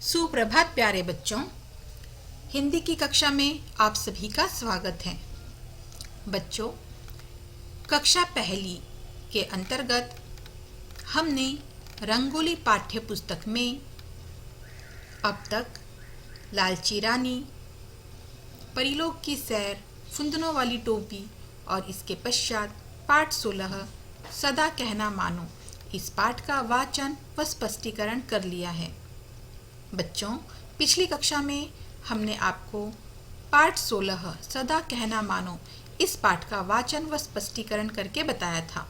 सुप्रभात प्यारे बच्चों। हिंदी की कक्षा में आप सभी का स्वागत है। बच्चों, कक्षा पहली के अंतर्गत हमने रंगोली पाठ्य पुस्तक में अब तक लालची रानी, परिलोक की सैर, फुंदनों वाली टोपी और इसके पश्चात पाठ 16 सदा कहना मानो, इस पाठ का वाचन व स्पष्टीकरण कर लिया है। बच्चों, पिछली कक्षा में हमने आपको पाठ 16 सदा कहना मानो इस पाठ का वाचन व स्पष्टीकरण करके बताया था।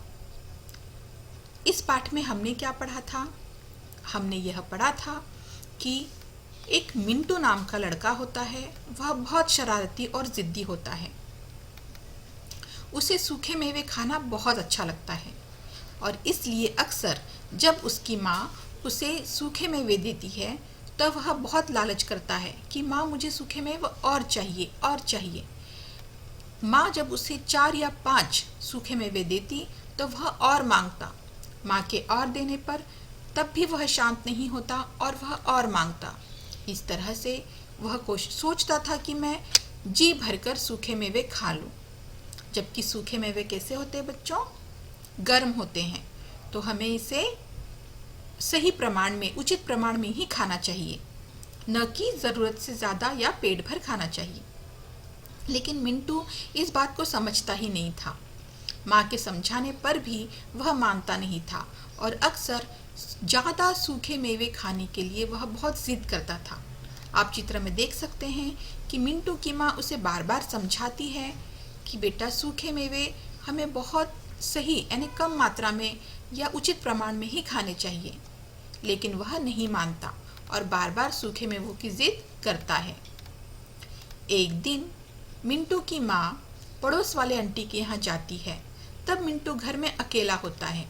इस पाठ में हमने क्या पढ़ा था? हमने यह पढ़ा था कि एक मिंटू नाम का लड़का होता है। वह बहुत शरारती और जिद्दी होता है। उसे सूखे मेवे खाना बहुत अच्छा लगता है और इसलिए अक्सर जब उसकी माँ उसे सूखे मेवे देती है तब वह बहुत लालच करता है कि माँ मुझे सूखे मेवे और चाहिए और चाहिए। माँ जब उसे 4 या 5 सूखे मेवे देती तो वह और मांगता। माँ के और देने पर तब भी वह शांत नहीं होता और वह और मांगता। इस तरह से वह सोचता था कि मैं जी भरकर सूखे मेवे खा लूं। जबकि सूखे मेवे कैसे होते हैं बच्चों? गर्म होते हैं, तो हमें इसे सही प्रमाण में, उचित प्रमाण में ही खाना चाहिए, न कि ज़रूरत से ज़्यादा या पेट भर खाना चाहिए। लेकिन मिंटू इस बात को समझता ही नहीं था। माँ के समझाने पर भी वह मानता नहीं था और अक्सर ज़्यादा सूखे मेवे खाने के लिए वह बहुत जिद करता था। आप चित्र में देख सकते हैं कि मिंटू की माँ उसे बार बार समझाती है कि बेटा सूखे मेवे हमें बहुत सही यानी कम मात्रा में या उचित प्रमाण में ही खाने चाहिए, लेकिन वह नहीं मानता और बार बार सूखे मेवों की जिद करता है। एक दिन मिंटू की माँ पड़ोस वाले आंटी के यहाँ जाती है। तब मिंटू घर में अकेला होता है।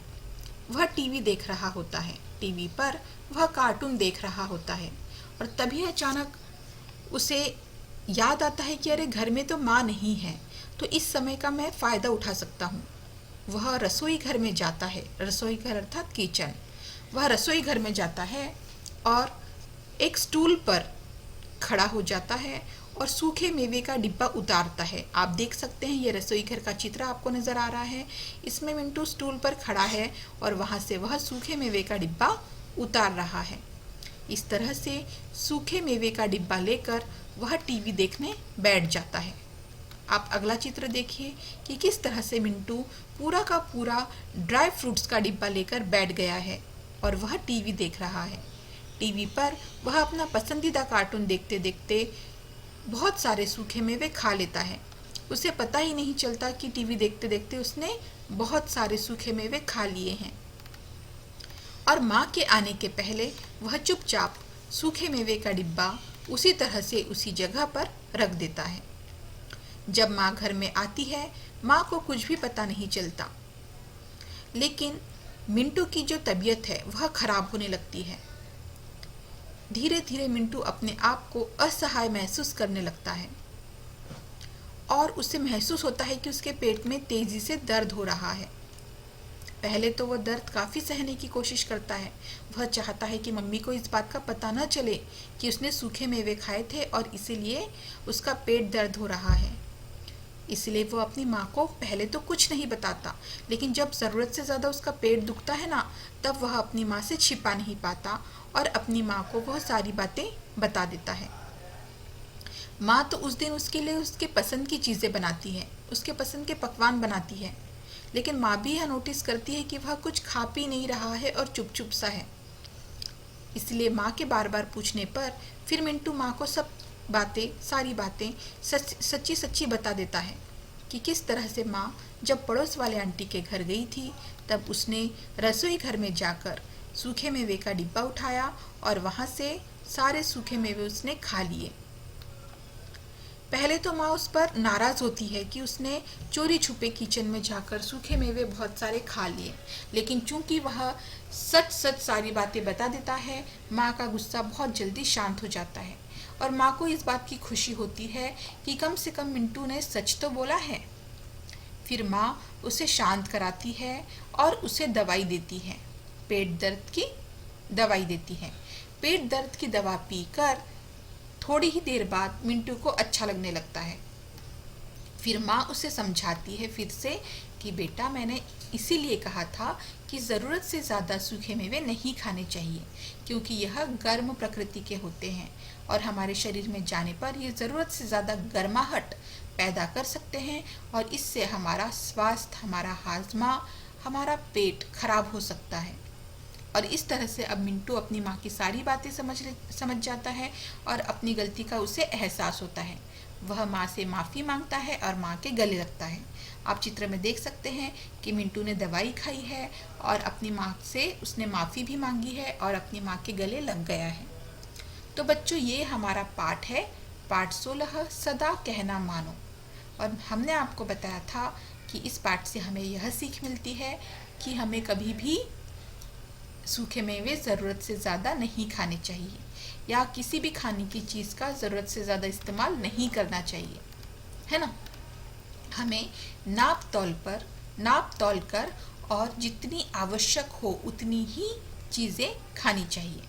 वह टीवी देख रहा होता है। टीवी पर वह कार्टून देख रहा होता है और तभी अचानक उसे याद आता है कि अरे घर में तो माँ नहीं है, तो इस समय का मैं फ़ायदा उठा सकता हूँ। वह रसोई घर में जाता है। रसोई घर अर्थात किचन। वह रसोई घर में जाता है और एक स्टूल पर खड़ा हो जाता है और सूखे मेवे का डिब्बा उतारता है। आप देख सकते हैं, ये रसोई घर का चित्र आपको नज़र आ रहा है। इसमें मिंटू स्टूल पर खड़ा है और वहाँ से वह सूखे मेवे का डिब्बा उतार रहा है। इस तरह से सूखे मेवे का डिब्बा लेकर वह टीवी देखने बैठ जाता है। आप अगला चित्र देखिए कि किस तरह से मिंटू पूरा का पूरा ड्राई फ्रूट्स का डिब्बा लेकर बैठ गया है और वह टीवी देख रहा है। टीवी पर वह अपना पसंदीदा कार्टून देखते देखते बहुत सारे सूखे मेवे खा लेता है। उसे पता ही नहीं चलता कि टीवी देखते देखते उसने बहुत सारे सूखे मेवे खा लिए हैं। और माँ के आने के पहले वह चुपचाप सूखे मेवे का डिब्बा उसी तरह से उसी जगह पर रख देता है। जब माँ घर में आती है, माँ को कुछ भी पता नहीं चलता, लेकिन मिंटू की जो तबीयत है वह खराब होने लगती है। धीरे धीरे मिंटू अपने आप को असहाय महसूस करने लगता है और उसे महसूस होता है कि उसके पेट में तेजी से दर्द हो रहा है। पहले तो वह दर्द काफ़ी सहने की कोशिश करता है। वह चाहता है कि मम्मी को इस बात का पता न चले कि उसने सूखे मेवे खाए थे और इसीलिए उसका पेट दर्द हो रहा है। इसलिए वो अपनी माँ को पहले तो कुछ नहीं बताता, लेकिन जब ज़रूरत से ज़्यादा उसका पेट दुखता है ना, तब वह अपनी माँ से छिपा नहीं पाता और अपनी माँ को वह सारी बातें बता देता है। माँ तो उस दिन उसके लिए उसके पसंद की चीज़ें बनाती है, उसके पसंद के पकवान बनाती है, लेकिन माँ भी यह नोटिस करती है कि वह कुछ खा पी नहीं रहा है और चुप चुप सा है। इसलिए माँ के बार बार पूछने पर फिर मिंटू माँ को सब बातें, सारी बातें सच्ची सच्ची बता देता है कि किस तरह से माँ जब पड़ोस वाले आंटी के घर गई थी तब उसने रसोई घर में जाकर सूखे मेवे का डिब्बा उठाया और वहाँ से सारे सूखे मेवे उसने खा लिए। पहले तो माँ उस पर नाराज़ होती है कि उसने चोरी छुपे किचन में जाकर सूखे मेवे बहुत सारे खा लिए, लेकिन चूंकि वह सच सच सारी बातें बता देता है, माँ का गुस्सा बहुत जल्दी शांत हो जाता है और माँ को इस बात की खुशी होती है कि कम से कम मिंटू ने सच तो बोला है। फिर माँ उसे शांत कराती है और उसे दवाई देती है, पेट दर्द की दवाई देती है। पेट दर्द की दवा पीकर थोड़ी ही देर बाद मिंटू को अच्छा लगने लगता है। फिर माँ उसे समझाती है फिर से कि बेटा, मैंने इसीलिए कहा था कि ज़रूरत से ज़्यादा सूखे मेवे नहीं खाने चाहिए, क्योंकि यह गर्म प्रकृति के होते हैं और हमारे शरीर में जाने पर ये ज़रूरत से ज़्यादा गर्माहट पैदा कर सकते हैं और इससे हमारा स्वास्थ्य, हमारा हाजमा, हमारा पेट खराब हो सकता है। और इस तरह से अब मिंटू अपनी माँ की सारी बातें समझ जाता है और अपनी गलती का उसे एहसास होता है। वह माँ से माफ़ी मांगता है और माँ के गले लगता है। आप चित्र में देख सकते हैं कि मिंटू ने दवाई खाई है और अपनी माँ से उसने माफ़ी भी मांगी है और अपनी माँ के गले लग गया है। तो बच्चों, ये हमारा पाठ है, पाठ 16, सदा कहना मानो। और हमने आपको बताया था कि इस पाठ से हमें यह सीख मिलती है कि हमें कभी भी सूखे मेवे ज़रूरत से ज़्यादा नहीं खाने चाहिए या किसी भी खाने की चीज़ का ज़रूरत से ज़्यादा इस्तेमाल नहीं करना चाहिए, है ना। हमें नाप तौल कर और जितनी आवश्यक हो उतनी ही चीज़ें खानी चाहिए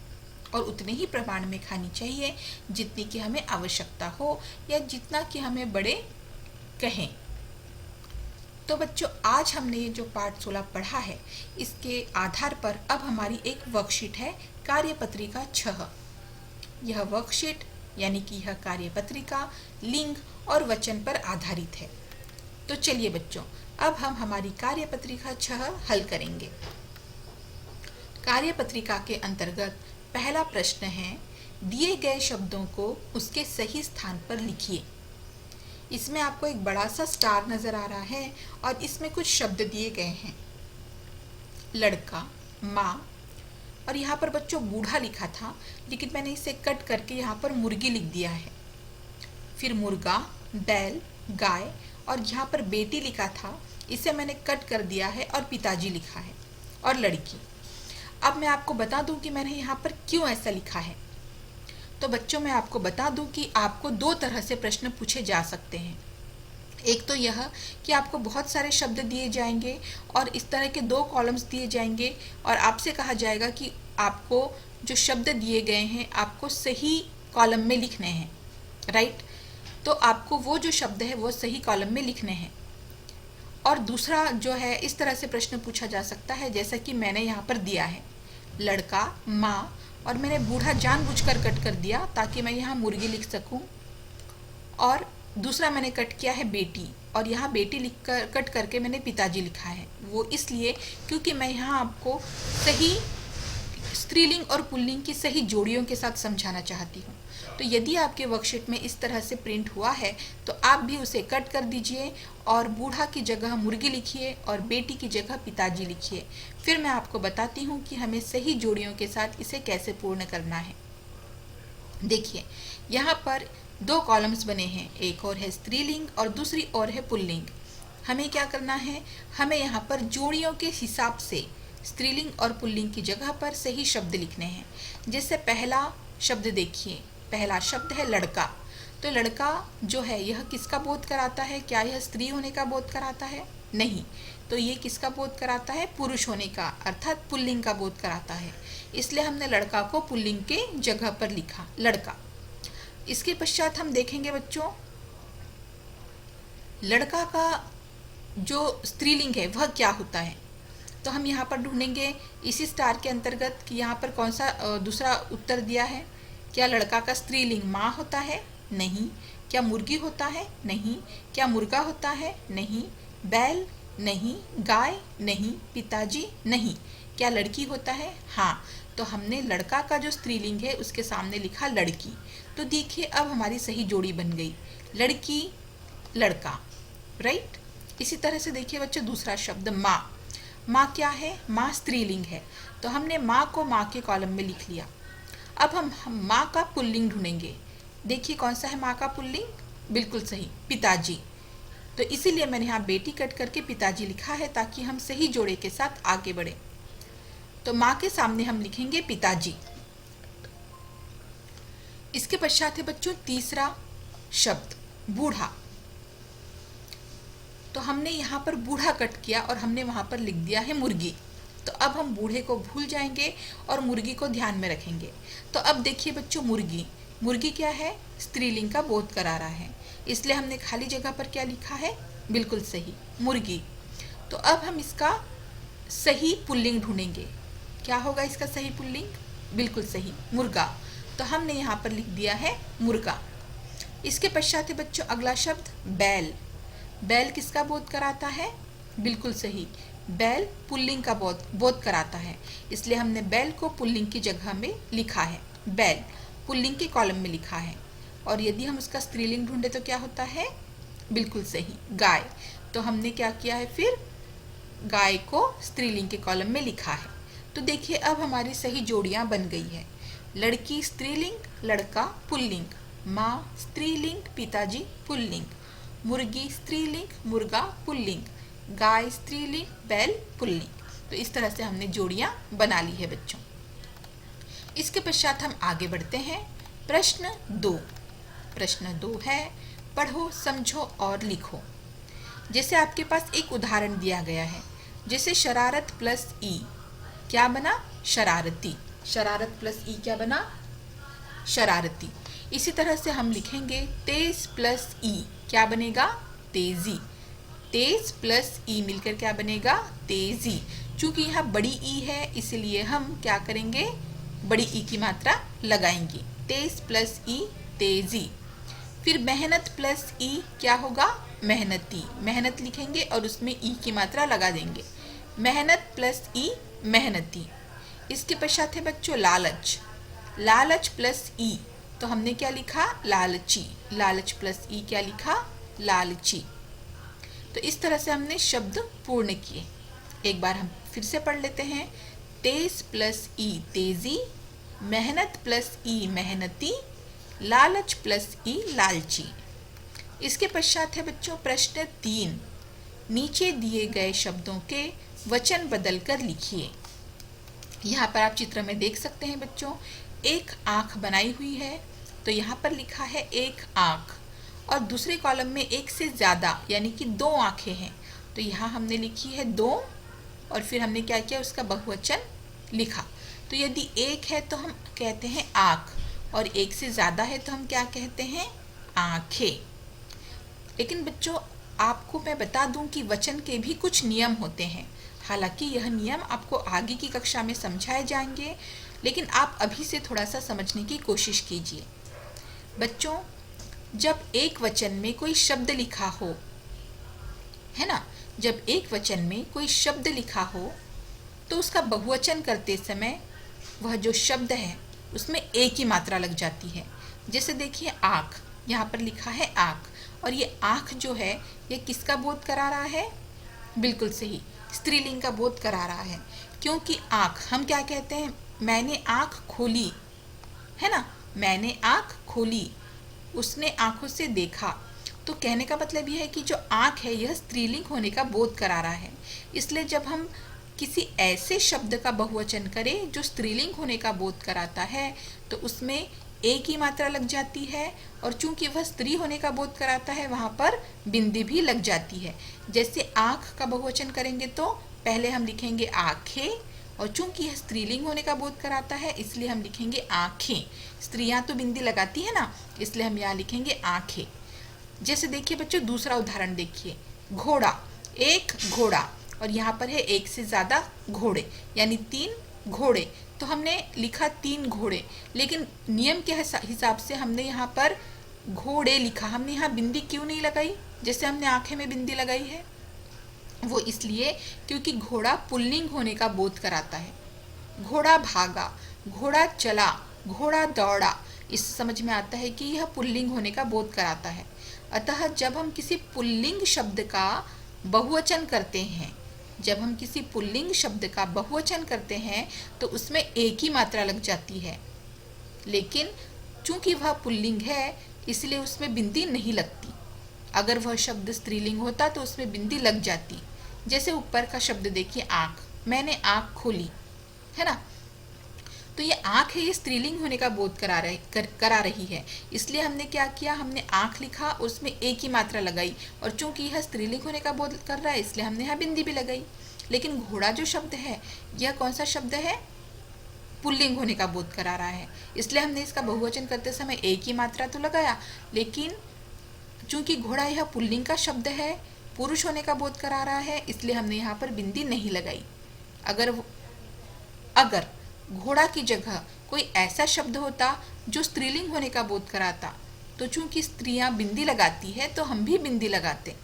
और उतने ही प्रमाण में खानी चाहिए जितनी कि हमें आवश्यकता हो या जितना कि हमें बड़े कहें। तो बच्चों, आज हमने ये जो पाठ 16 पढ़ा है, इसके आधार पर अब हमारी एक वर्कशीट है, कार्यपत्रिका 6। यह वर्कशीट यानी कि यह कार्यपत्रिका लिंग और वचन पर आधारित है। तो चलिए बच्चों, अब हम हमारी कार्यपत्रिका 6 हल करेंगे। कार्यपत्रिका के अंतर्गत पहला प्रश्न है, दिए गए शब्दों को उसके सही स्थान पर लिखिए। इसमें आपको एक बड़ा सा स्टार नजर आ रहा है और इसमें कुछ शब्द दिए गए हैं, लड़का, माँ, और यहाँ पर बच्चों बूढ़ा लिखा था, लेकिन मैंने इसे कट करके यहाँ पर मुर्गी लिख दिया है। फिर मुर्गा, बैल, गाय, और यहाँ पर बेटी लिखा था, इसे मैंने कट कर दिया है और पिताजी लिखा है, और लड़की। अब मैं आपको बता दूं कि मैंने यहाँ पर क्यों ऐसा लिखा है। तो बच्चों, मैं आपको बता दूं कि आपको 2 तरह से प्रश्न पूछे जा सकते हैं। एक तो यह कि आपको बहुत सारे शब्द दिए जाएंगे और इस तरह के 2 कॉलम्स दिए जाएंगे और आपसे कहा जाएगा कि आपको जो शब्द दिए गए हैं आपको सही कॉलम में लिखने हैं, राइट। तो आपको वो जो शब्द है वो सही कॉलम में लिखने हैं। और दूसरा जो है, इस तरह से प्रश्न पूछा जा सकता है जैसा कि मैंने यहाँ पर दिया है, लड़का, माँ, और मैंने बूढ़ा जानबूझकर कट कर दिया ताकि मैं यहाँ मुर्गी लिख सकूं। और दूसरा मैंने कट किया है बेटी, और यहाँ बेटी लिख कर कट करके मैंने पिताजी लिखा है। वो इसलिए क्योंकि मैं यहाँ आपको सही स्त्रीलिंग और पुल्लिंग की सही जोड़ियों के साथ समझाना चाहती हूँ। तो यदि आपके वर्कशीट में इस तरह से प्रिंट हुआ है तो आप भी उसे कट कर दीजिए और बूढ़ा की जगह मुर्गी लिखिए और बेटी की जगह पिताजी लिखिए। फिर मैं आपको बताती हूँ कि हमें सही जोड़ियों के साथ इसे कैसे पूर्ण करना है। देखिए, यहाँ पर 2 कॉलम्स बने हैं, एक और है स्त्रीलिंग और दूसरी और है पुल्लिंग। हमें क्या करना है, हमें यहाँ पर जोड़ियों के हिसाब से स्त्रीलिंग और पुल्लिंग की जगह पर सही शब्द लिखने हैं। जैसे पहला शब्द देखिए, पहला शब्द है लड़का। तो लड़का जो है यह किसका बोध कराता है? क्या यह स्त्री होने का बोध कराता है? नहीं। तो ये किसका बोध कराता है? पुरुष होने का, अर्थात पुल्लिंग का बोध कराता है। इसलिए हमने लड़का को पुल्लिंग के जगह पर लिखा, लड़का। इसके पश्चात हम देखेंगे बच्चों, लड़का का जो स्त्रीलिंग है वह क्या होता है। तो हम यहाँ पर ढूंढेंगे इसी स्टार के अंतर्गत कि यहाँ पर कौन सा दूसरा उत्तर दिया है। क्या लड़का का स्त्रीलिंग माँ होता है? नहीं। क्या मुर्गी होता है? नहीं। क्या मुर्गा होता है? नहीं। बैल? नहीं। गाय? नहीं। पिताजी? नहीं। क्या लड़की होता है? हाँ। तो हमने लड़का का जो स्त्रीलिंग है उसके सामने लिखा लड़की। तो देखिए अब हमारी सही जोड़ी बन गई, लड़की, लड़का, राइट। इसी तरह से देखिए बच्चों, दूसरा शब्द माँ। माँ क्या है? माँ स्त्रीलिंग है, तो हमने माँ को माँ के कॉलम में लिख लिया। अब हम माँ का पुल्लिंग ढूंढेंगे। देखिए कौन सा है माँ का पुल्लिंग? बिल्कुल सही, पिताजी। तो इसीलिए मैंने यहाँ बेटी कट करके पिताजी लिखा है ताकि हम सही जोड़े के साथ आगे बढ़े। तो माँ के सामने हम लिखेंगे पिताजी। इसके पश्चात है बच्चों तीसरा शब्द बूढ़ा। तो हमने यहाँ पर बूढ़ा कट किया और हमने वहाँ पर लिख दिया है मुर्गी। तो अब हम बूढ़े को भूल जाएंगे और मुर्गी को ध्यान में रखेंगे। तो अब देखिए बच्चों, मुर्गी, मुर्गी क्या है? स्त्रीलिंग का बोध करा रहा है, इसलिए हमने खाली जगह पर क्या लिखा है? बिल्कुल सही, मुर्गी। तो अब हम इसका सही पुल्लिंग ढूंढेंगे। क्या होगा इसका सही पुल्लिंग? बिल्कुल सही, मुर्गा। तो हमने यहाँ पर लिख दिया है मुर्गा। इसके पश्चात है बच्चों अगला शब्द बैल। बैल किसका बोध कराता है? बिल्कुल सही, बैल पुल्लिंग का बोध कराता है, इसलिए हमने बैल को पुल्लिंग की जगह में लिखा है। बैल पुल्लिंग के कॉलम में लिखा है। और यदि हम उसका स्त्रीलिंग ढूंढे तो क्या होता है? बिल्कुल सही, गाय। तो हमने क्या किया है फिर? गाय को स्त्रीलिंग के कॉलम में लिखा है। तो देखिए अब हमारी सही जोड़ियां बन गई है। लड़की स्त्रीलिंग, लड़का पुल्लिंग, माँ स्त्रीलिंग, पिताजी पुल्लिंग, मुर्गी स्त्रीलिंग, मुर्गा पुल्लिंग, गाय स्त्रीलिंग, बैल पुल्लिंग। तो इस तरह से हमने जोड़ियां बना ली है बच्चों। इसके पश्चात हम आगे बढ़ते हैं। प्रश्न 2। प्रश्न 2 है, पढ़ो, समझो और लिखो। जैसे आपके पास एक उदाहरण दिया गया है, जैसे शरारत प्लस ई क्या बना? शरारती। शरारत प्लस ई क्या बना? शरारती। इसी तरह से हम लिखेंगे तेज प्लस ई क्या बनेगा? तेजी। तेज प्लस ई मिलकर क्या बनेगा? तेजी। चूंकि यहाँ बड़ी ई है इसलिए हम क्या करेंगे? बड़ी ई की मात्रा लगाएंगे। तेज प्लस ई, तेजी। फिर मेहनत प्लस ई क्या होगा? मेहनती। मेहनत लिखेंगे और उसमें ई की मात्रा लगा देंगे। मेहनत प्लस ई, मेहनती। इसके पश्चात है बच्चों लालच। लालच प्लस ई, तो हमने क्या लिखा? लालची। लालच प्लस ई क्या लिखा? लालची। तो इस तरह से हमने शब्द पूर्ण किए। एक बार हम फिर से पढ़ लेते हैं। तेज प्लस ई, तेजी। मेहनत प्लस ई, मेहनती। लालच प्लस ई, लालची। इसके पश्चात है बच्चों प्रश्न 3। नीचे दिए गए शब्दों के वचन बदलकर लिखिए। यहाँ पर आप चित्र में देख सकते हैं बच्चों, एक आँख बनाई हुई है, तो यहाँ पर लिखा है एक आँख। और दूसरे कॉलम में एक से ज़्यादा यानी कि 2 आँखें हैं, तो यहाँ हमने लिखी है 2 और फिर हमने क्या किया? उसका बहुवचन लिखा। तो यदि एक है तो हम कहते हैं आँख और एक से ज़्यादा है तो हम क्या कहते हैं? आँखें। लेकिन बच्चों आपको मैं बता दूं कि वचन के भी कुछ नियम होते हैं। हालांकि यह नियम आपको आगे की कक्षा में समझाए जाएंगे, लेकिन आप अभी से थोड़ा सा समझने की कोशिश कीजिए। बच्चों जब एक वचन में कोई शब्द लिखा हो, है ना, जब एक वचन में कोई शब्द लिखा हो तो उसका बहुवचन करते समय वह जो शब्द है उसमें एक ही मात्रा लग जाती है। जैसे देखिए आँख, यहाँ पर लिखा है आँख, और ये आँख जो है ये किसका बोध करा रहा है? बिल्कुल सही, स्त्रीलिंग का बोध करा रहा है। क्योंकि आँख, हम क्या कहते हैं? मैंने आँख खोली, है ना, मैंने आँख खोली, उसने आँखों से देखा। तो कहने का मतलब यह है कि जो आँख है यह स्त्रीलिंग होने का बोध करा रहा है। इसलिए जब हम किसी ऐसे शब्द का बहुवचन करें जो स्त्रीलिंग होने का बोध कराता है तो उसमें एक ही मात्रा लग जाती है, और चूंकि वह स्त्री होने का बोध कराता है वहाँ पर बिंदी भी लग जाती है। जैसे आँख का बहुवचन करेंगे तो पहले हम लिखेंगे आँखें, और चूंकि यह स्त्रीलिंग होने का बोध कराता है इसलिए हम लिखेंगे आँखें। स्त्रियाँ तो बिंदी लगाती है ना, इसलिए हम यहाँ लिखेंगे आँखें। जैसे देखिए बच्चों दूसरा उदाहरण देखिए, घोड़ा, एक घोड़ा, और यहाँ पर है एक से ज़्यादा घोड़े यानी 3 घोड़े। तो हमने लिखा 3 घोड़े, लेकिन नियम के हिसाब से हमने यहाँ पर घोड़े लिखा। हमने यहाँ बिंदी क्यों नहीं लगाई जैसे हमने आँखें में बिंदी लगाई है? वो इसलिए क्योंकि घोड़ा पुल्लिंग होने का बोध कराता है। घोड़ा भागा, घोड़ा चला, घोड़ा दौड़ा, इससे समझ में आता है कि यह पुल्लिंग होने का बोध कराता है। अतः जब हम किसी पुल्लिंग शब्द का बहुवचन करते हैं, जब हम किसी पुल्लिंग शब्द का बहुवचन करते हैं तो उसमें एक ही मात्रा लग जाती है, लेकिन चूंकि वह पुल्लिंग है इसलिए उसमें बिंदी नहीं लगती। अगर वह शब्द स्त्रीलिंग होता तो उसमें बिंदी लग जाती। जैसे ऊपर का शब्द देखिए आँख, मैंने आँख खोली, है ना, तो ये आँख है, ये स्त्रीलिंग होने का बोध करा रही है। इसलिए हमने क्या किया? हमने आँख लिखा, उसमें एक ही मात्रा लगाई, और चूंकि यह स्त्रीलिंग होने का बोध कर रहा है इसलिए हमने यहाँ बिंदी भी लगाई। लेकिन घोड़ा जो शब्द है यह कौन सा शब्द है, पुल्लिंग होने का बोध करा रहा है, इसलिए हमने इसका बहुवचन करते समय एक ही मात्रा तो लगाया, लेकिन चूंकि घोड़ा यह पुल्लिंग का शब्द है, पुरुष होने का बोध करा रहा है, इसलिए हमने यहाँ पर बिंदी नहीं लगाई। अगर घोड़ा की जगह कोई ऐसा शब्द होता जो स्त्रीलिंग होने का बोध कराता, तो चूंकि स्त्रियां बिंदी लगाती है तो हम भी बिंदी लगाते,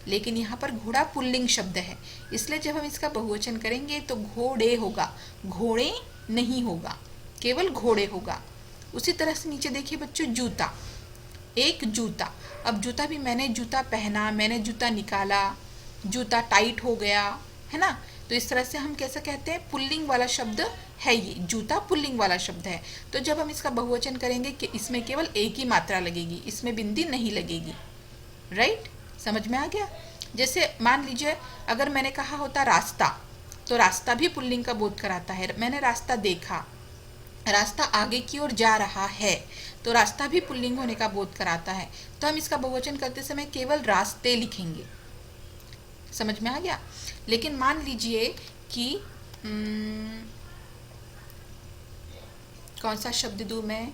लेकिन यहाँ पर घोड़ा पुल्लिंग शब्द है, इसलिए जब हम इसका बहुवचन करेंगे तो घोड़े होगा, घोड़े नहीं होगा, केवल घोड़े होगा। उसी तरह से नीचे देखिए बच्चों, जूता, एक जूता। अब जूता भी मैंने जूता पहना, मैंने जूता निकाला, जूता टाइट हो गया, है ना, तो इस तरह से हम कैसे कहते हैं, पुल्लिंग वाला शब्द है ये, जूता पुल्लिंग वाला शब्द है। तो जब हम इसका बहुवचन करेंगे कि इसमें केवल एक ही मात्रा लगेगी, इसमें बिंदी नहीं लगेगी। राइट, समझ में आ गया। जैसे मान लीजिए अगर मैंने कहा होता रास्ता, तो रास्ता भी पुल्लिंग का बोध कराता है। मैंने रास्ता देखा, रास्ता आगे की ओर जा रहा है, तो रास्ता भी पुल्लिंग होने का बोध कराता है। तो हम इसका बहुवचन करते समय केवल रास्ते लिखेंगे। समझ में आ गया। लेकिन मान लीजिए कि कौन सा शब्द दूं मैं,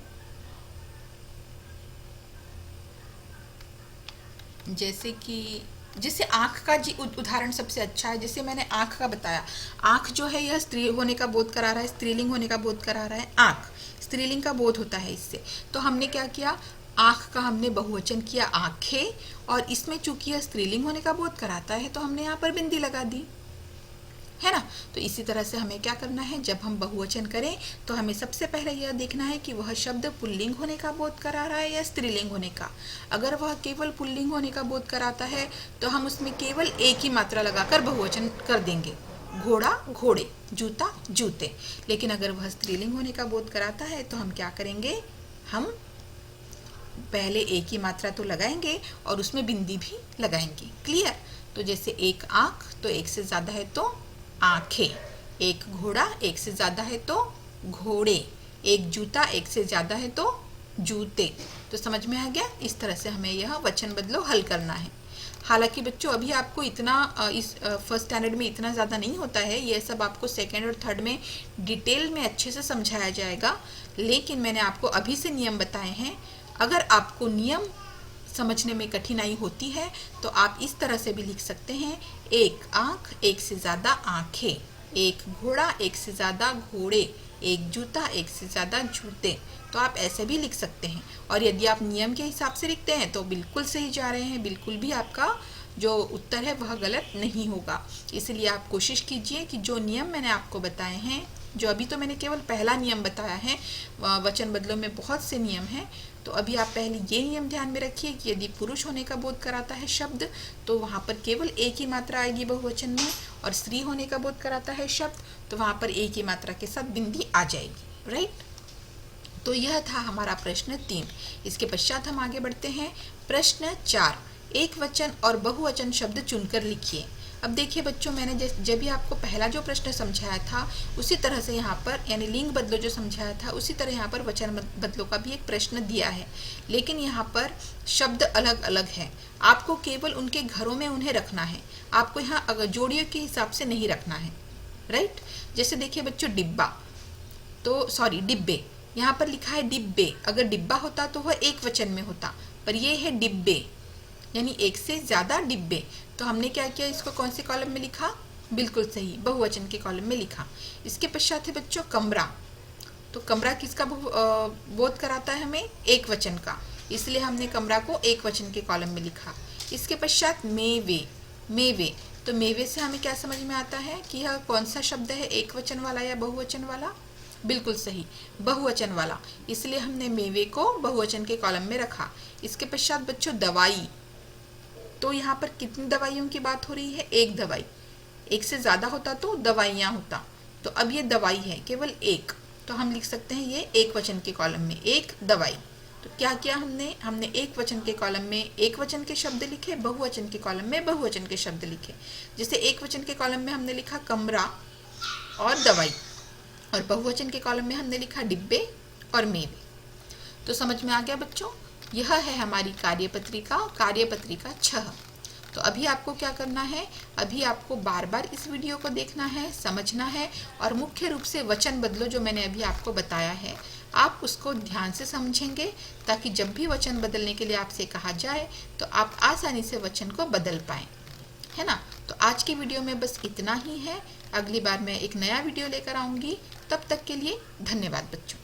जैसे आँख का उदाहरण सबसे अच्छा है। जैसे मैंने आँख का बताया, आँख जो है यह स्त्री होने का बोध करा रहा है, स्त्रीलिंग होने का बोध करा रहा है। आँख स्त्रीलिंग का बोध होता है इससे, तो हमने क्या किया, आँख का हमने बहुवचन किया आँखें, और इसमें चूंकि यह स्त्रीलिंग होने का बोध कराता है तो हमने यहाँ पर बिंदी लगा दी, है ना। तो इसी तरह से हमें क्या करना है, जब हम बहुवचन करें तो हमें सबसे पहले यह देखना है कि वह शब्द पुल्लिंग होने का बोध करा रहा है या स्त्रीलिंग होने का। अगर वह केवल पुल्लिंग होने का बोध कराता है तो हम उसमें केवल एक ही मात्रा लगाकर बहुवचन कर देंगे, घोड़ा घोड़े, जूता जूते। लेकिन अगर वह स्त्रीलिंग होने का बोध कराता है तो हम क्या करेंगे, हम पहले एक ही मात्रा तो लगाएंगे और उसमें बिंदी भी लगाएंगे। क्लियर। तो जैसे एक आँख तो एक से ज़्यादा है तो आँखें, एक घोड़ा एक से ज़्यादा है तो घोड़े, एक जूता एक से ज़्यादा है तो जूते। तो समझ में आ गया। इस तरह से हमें यह वचन बदलो हल करना है। हालांकि बच्चों अभी आपको इतना इस फर्स्ट स्टैंडर्ड में इतना ज़्यादा नहीं होता है, यह सब आपको सेकेंड और थर्ड में डिटेल में अच्छे से समझाया जाएगा। लेकिन मैंने आपको अभी से नियम बताए हैं। अगर आपको नियम समझने में कठिनाई होती है तो आप इस तरह से भी लिख सकते हैं, एक आँख एक से ज़्यादा आँखें, एक घोड़ा एक से ज़्यादा घोड़े, एक जूता एक से ज़्यादा जूते। तो आप ऐसे भी लिख सकते हैं। और यदि आप नियम के हिसाब से लिखते हैं तो बिल्कुल सही जा रहे हैं, बिल्कुल भी आपका जो उत्तर है वह गलत नहीं होगा। इसलिए आप कोशिश कीजिए कि जो नियम मैंने आपको बताए हैं, जो अभी तो मैंने केवल पहला नियम बताया है, वचन बदलों में बहुत से नियम हैं, तो अभी आप पहले ये नियम ध्यान में रखिए कि यदि पुरुष होने का बोध कराता है शब्द तो वहाँ पर केवल एक ही मात्रा आएगी बहुवचन में, और स्त्री होने का बोध कराता है शब्द तो वहाँ पर एक ही मात्रा के साथ बिंदी आ जाएगी। राइट। तो यह था हमारा प्रश्न 3। इसके पश्चात हम आगे बढ़ते हैं। प्रश्न 4, एक वचन और बहुवचन शब्द चुनकर लिखिए। अब देखिए बच्चों, मैंने जब भी आपको पहला जो प्रश्न समझाया था उसी तरह से यहाँ पर, यानी लिंग बदलो जो समझाया था उसी तरह यहाँ पर वचन बदलो का भी एक प्रश्न दिया है। लेकिन यहाँ पर शब्द अलग अलग हैं। आपको केवल उनके घरों में उन्हें रखना है, आपको यहाँ अगर जोड़ियों के हिसाब से नहीं रखना है। राइट। जैसे देखिए बच्चों, डिब्बा, तो सॉरी डिब्बे, यहाँ पर लिखा है डिब्बे। अगर डिब्बा होता तो वह एक वचन में होता, पर ये है डिब्बे, यानी एक से ज़्यादा डिब्बे। तो हमने क्या किया, इसको कौन से कॉलम में लिखा, बिल्कुल सही, बहुवचन के कॉलम में लिखा। इसके पश्चात है बच्चों कमरा। तो कमरा किसका बोध कराता है हमें, एक वचन का, इसलिए हमने कमरा को एक वचन के कॉलम में लिखा। इसके पश्चात मेवे, मेवे, तो मेवे से हमें क्या समझ में आता है कि यह कौन सा शब्द है, एक वचन वाला या बहुवचन वाला, बिल्कुल सही, बहुवचन वाला, इसलिए हमने मेवे को बहुवचन के कॉलम में रखा। इसके पश्चात बच्चों दवाई, तो यहाँ पर कितनी दवाइयों की बात हो रही है, एक दवाई, एक से ज़्यादा होता तो दवाइयाँ होता, तो अब ये दवाई है केवल एक, तो हम लिख सकते हैं ये एक वचन के कॉलम में एक दवाई। तो क्या किया हमने एक वचन के कॉलम में एक वचन के शब्द लिखे, बहुवचन के कॉलम में बहुवचन के शब्द लिखे। जैसे एक वचन के कॉलम में हमने लिखा कमरा और दवाई, और बहुवचन के कॉलम में हमने लिखा डिब्बे और मेवे। तो समझ में आ गया बच्चों। यह है हमारी कार्यपत्रिका 6। तो अभी आपको क्या करना है, अभी आपको बार बार इस वीडियो को देखना है, समझना है और मुख्य रूप से वचन बदलो जो मैंने अभी आपको बताया है आप उसको ध्यान से समझेंगे, ताकि जब भी वचन बदलने के लिए आपसे कहा जाए तो आप आसानी से वचन को बदल पाएं, है ना। तो आज की वीडियो में बस इतना ही है। अगली बार मैं एक नया वीडियो लेकर आऊंगी। तब तक के लिए धन्यवाद बच्चों।